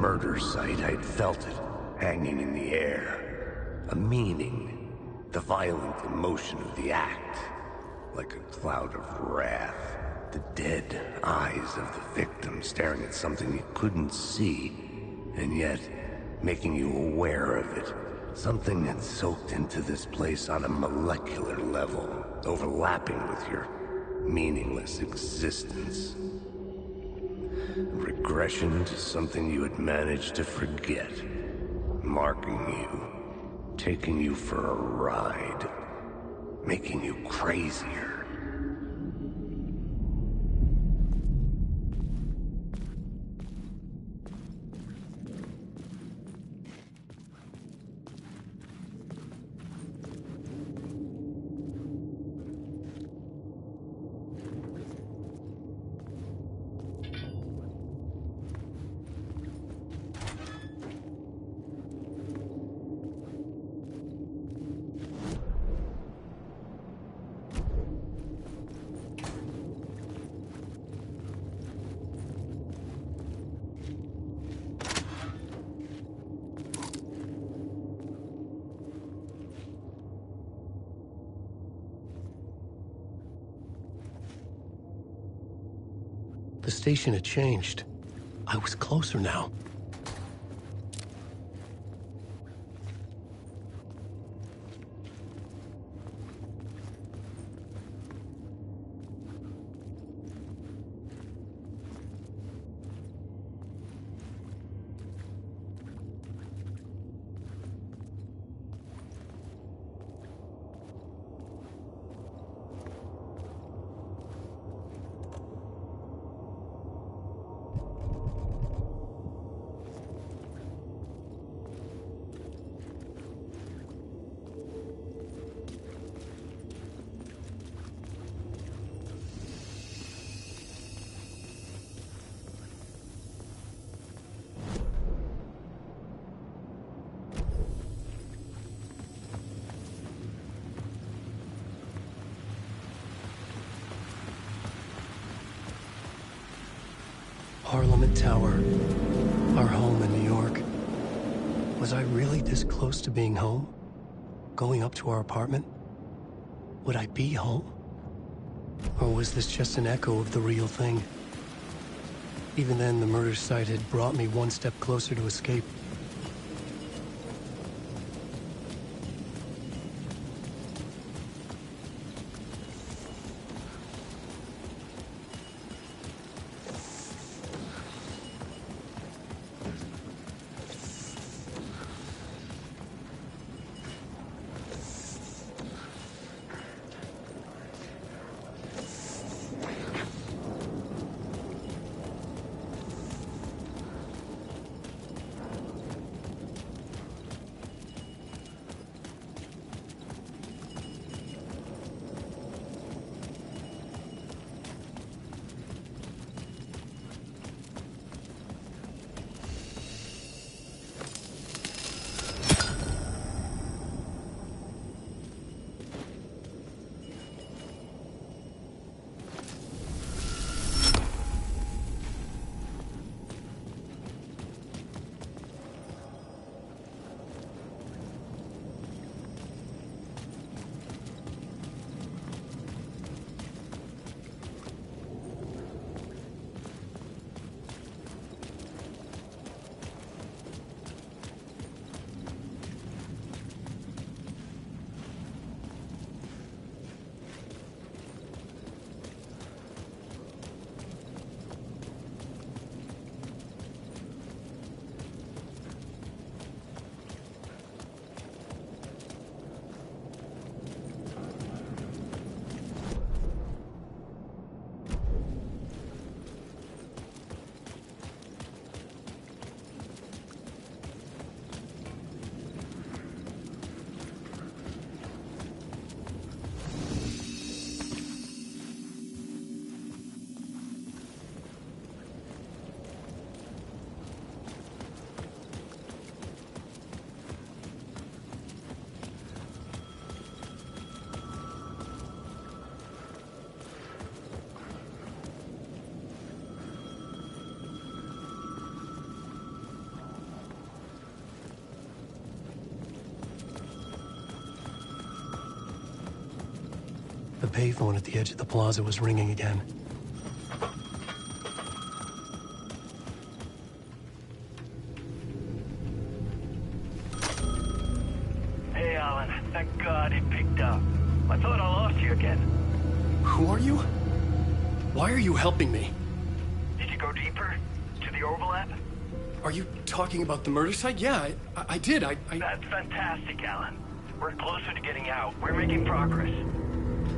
murder site, I'd felt it, hanging in the air. A meaning, the violent emotion of the act. Like a cloud of wrath, the dead eyes of the victim staring at something you couldn't see, and yet making you aware of it. Something had soaked into this place on a molecular level, overlapping with your meaningless existence. A regression to something you had managed to forget, marking you, taking you for a ride, making you crazier. The station had changed. I was closer now. Parliament Tower, our home in New York. Was I really this close to being home? Going up to our apartment? Would I be home? Or was this just an echo of the real thing? Even then, the murder site had brought me one step closer to escape. payphone at the edge of the plaza was ringing again. Hey, Alan. Thank God it picked up. I thought I lost you again. Who are you? Why are you helping me? Did you go deeper? To the overlap? Are you talking about the murder site? Yeah, I did. That's fantastic, Alan. We're closer to getting out. We're making progress.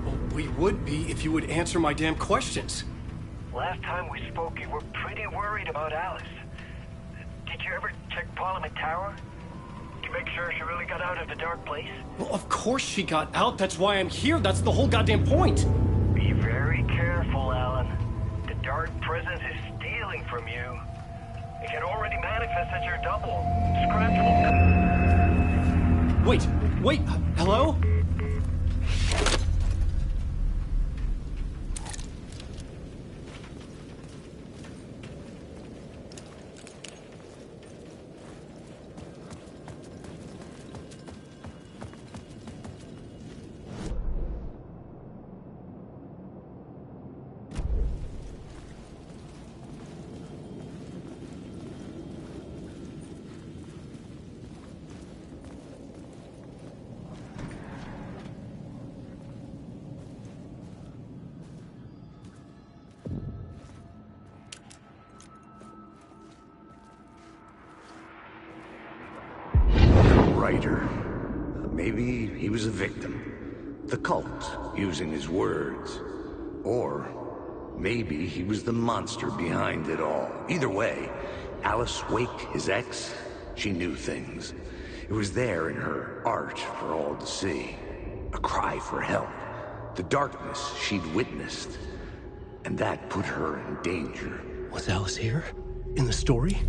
Well, we would be if you would answer my damn questions. Last time we spoke, you were pretty worried about Alice. Did you ever check Parliament Tower? To make sure she really got out of the dark place? Well, of course she got out. That's why I'm here. That's the whole goddamn point. Be very careful, Alan. The dark presence is stealing from you. It can already manifest as your double. Scratch will... Wait, hello? Writer. Maybe he was a victim. The cult, using his words. Or maybe he was the monster behind it all. Either way, Alice Wake, his ex, she knew things. It was there in her art for all to see. A cry for help. The darkness she'd witnessed. And that put her in danger. Was Alice here? In the story?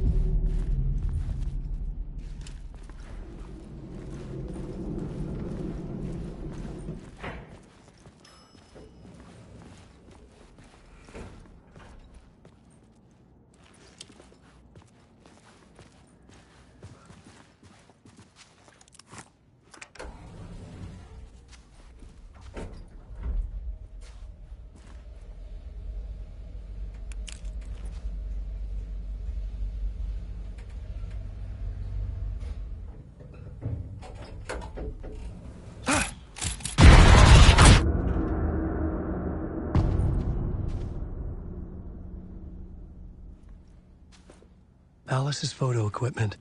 Alice's photo equipment,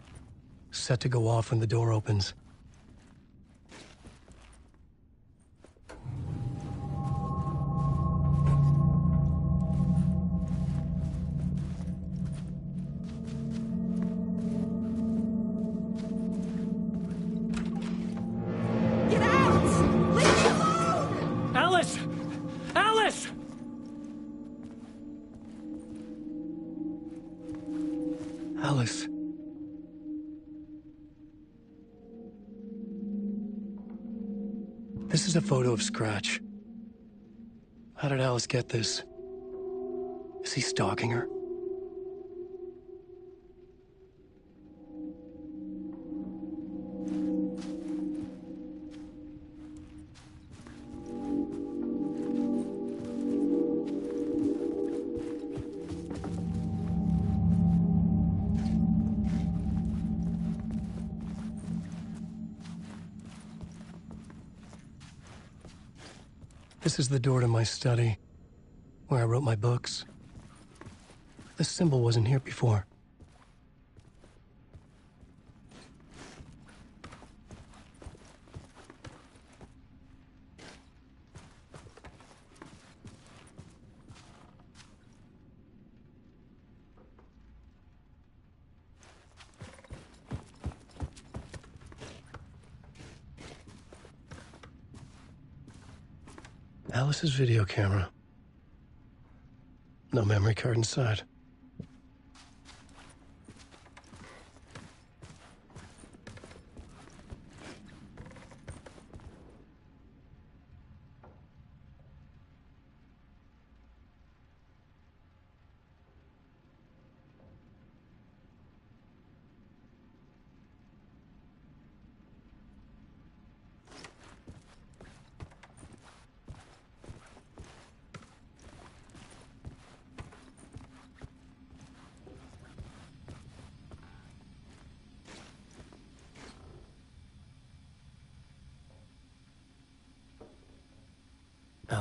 set to go off when the door opens. Get out! Leave me alone! Alice! Alice! Alice. This is a photo of Scratch. How did Alice get this? Is he stalking her? This is the door to my study, where I wrote my books. This symbol wasn't here before. Alice's video camera. No memory card inside.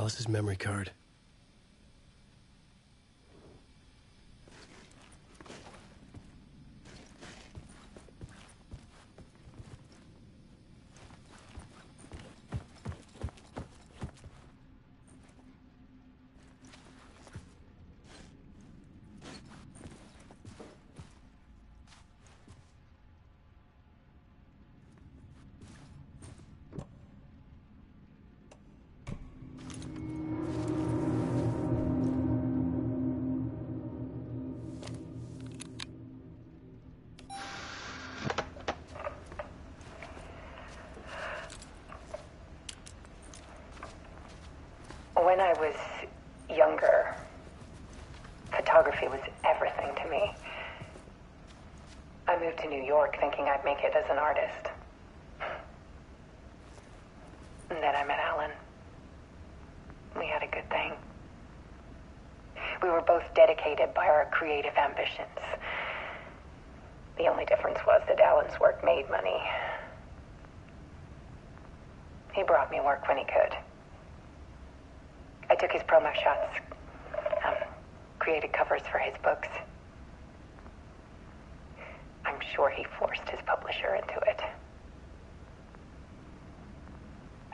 Alice's memory card. When I was younger, photography was everything to me. I moved to New York thinking I'd make it as an artist. And then I met Alan. We had a good thing. We were both dedicated by our creative ambitions. The only difference was that Alan's work made money. He brought me work when he could. I took his promo shots, created covers for his books. I'm sure he forced his publisher into it.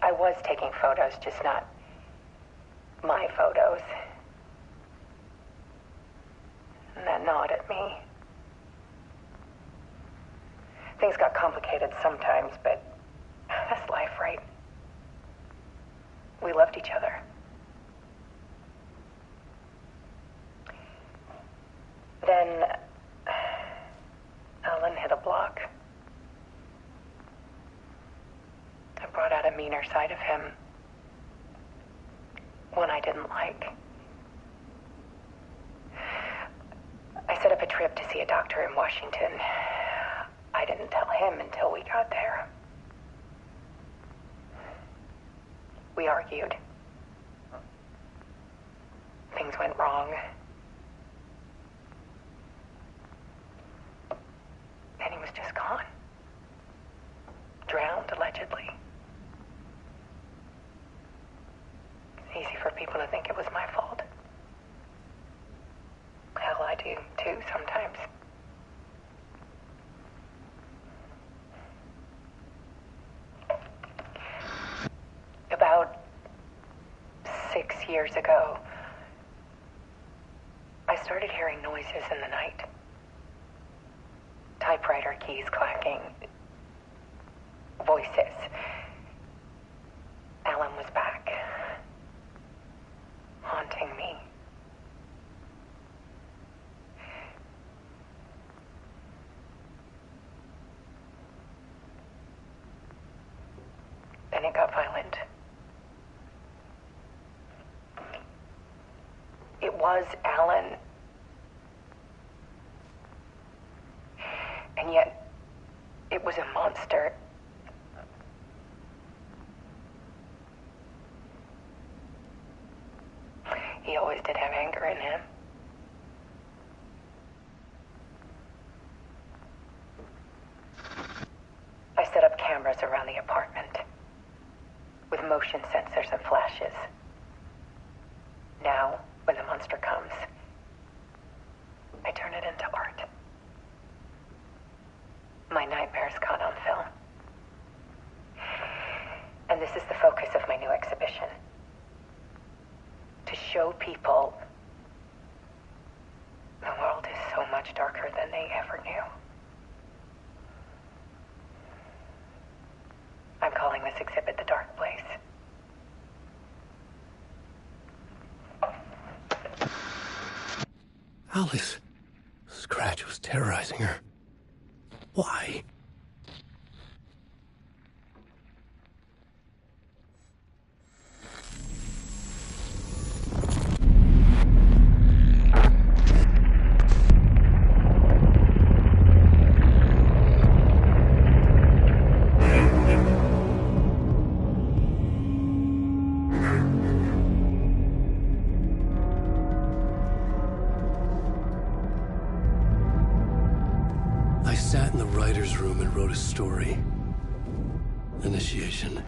I was taking photos, just not my photos. And that gnawed at me. Things got complicated sometimes, but that's life, right? We loved each other. Then Alan hit a block. I brought out a meaner side of him. One I didn't like. I set up a trip to see a doctor in Washington. I didn't tell him until we got there. We argued. Things went wrong. And he was just gone. Drowned, allegedly. It's easy for people to think it was my fault. Hell, I do, too, sometimes. About 6 years ago, I started hearing noises in the night. Typewriter keys clacking. Voices. Alan was back. Haunting me. Then it got violent. It was Alan. And yet, it was a monster. He always did have anger in him. I set up cameras around the apartment with motion sensors and flashes. Now, when the monster comes, I turn it into art. My nightmares caught on film. And this is the focus of my new exhibition. To show people the world is so much darker than they ever knew. I'm calling this exhibit The Dark Place. Alice. Scratch was terrorizing her. Why? I sat in the writer's room and wrote a story. Initiation.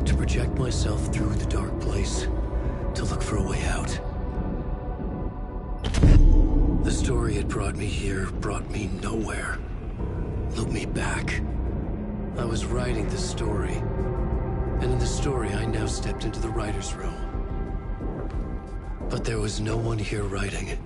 to project myself through the dark place, to look for a way out. The story had brought me here, brought me nowhere. Looped me back. I was writing the story. And in the story, I now stepped into the writer's room. But there was no one here writing it.